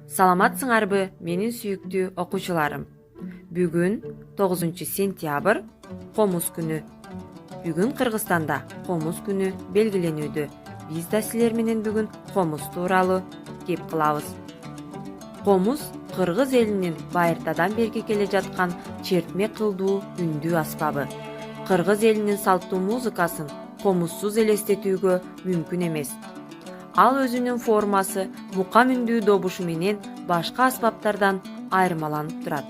Саламатсыңарбы, менин сүйүктүү окуучуларым. Бүгүн 9 сентябрь, Комуз күнү. Бүгүн Кыргызстанда Комуз күнү белгиленүүдө. Биз да силер менен бүгүн Комуз тууралуу кеп кылабыз. Комуз Кыргыз элинин байыртадан берги келе жаткан чертме кылдуу үндүү аспабы. Кыргыз элинин салттуу музыкасын комузсуз элестетүүгө мүмкүн эмес. Ал өзүнүн формасы мукам үндүү добушу менен башка аспаптардан айырмаланып турат.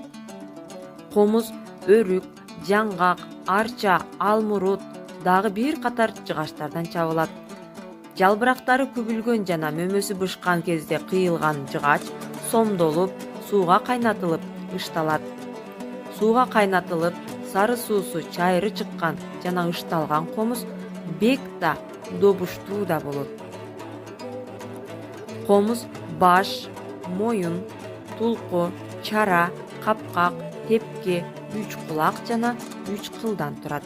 Комуз өрүк, жаңгак, арча, алмурут, дагы бир катар жыгачтардан чабылат. Жалбырактары күбүлгөн жана мөмөсү бышкан кезде кыйылган жыгач сомдолуп, сууга кайнатылып ышталат. Сууга кайнатылып, сары суусу чайыры чыккан жана ышталган комуз бек да добуштуу да болот. Комуз баш, моюн, тулку, чара, капкак, тепке, 3 кулак жана 3 кылдан турат.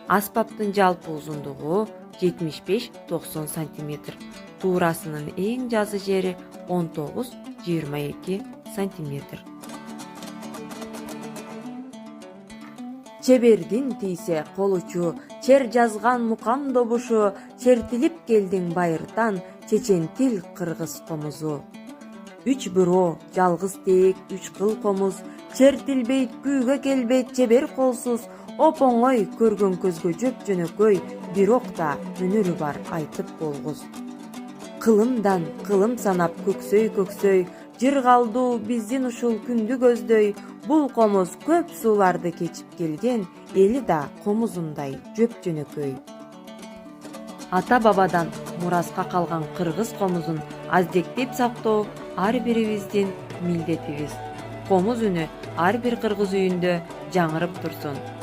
Аспаптын жалпы узундугу 75-90 см. Туурасынын эң жазы жери 19-22 см. Чебердин тийсе колучу, чер жазган мукам добушу, чертилип келдиң байыртан, чечен тил кыргыз комузу. 3 бирөө, жалгыз тээк 3 кыл комуз, чертилбейт, күүгө келбейт, чебер колсуз, оп-оңой көргөн көзгө жөп жөнөкөй, бирок да өнөрү бар айтып болгуз. Кылымдан кылым санап көксөй, жыргалдуу биздин ушул күндү көздөй, бул комуз көп сууларды кечип келген, эли да комузундай жөп жөнөкөй. Ата бабадан мураска калган кыргыз комузун аздектеп сактоо ар бирибиздин милдетибиз. Комуз үнү ар бир кыргыз үйүндө жаңырып турсун.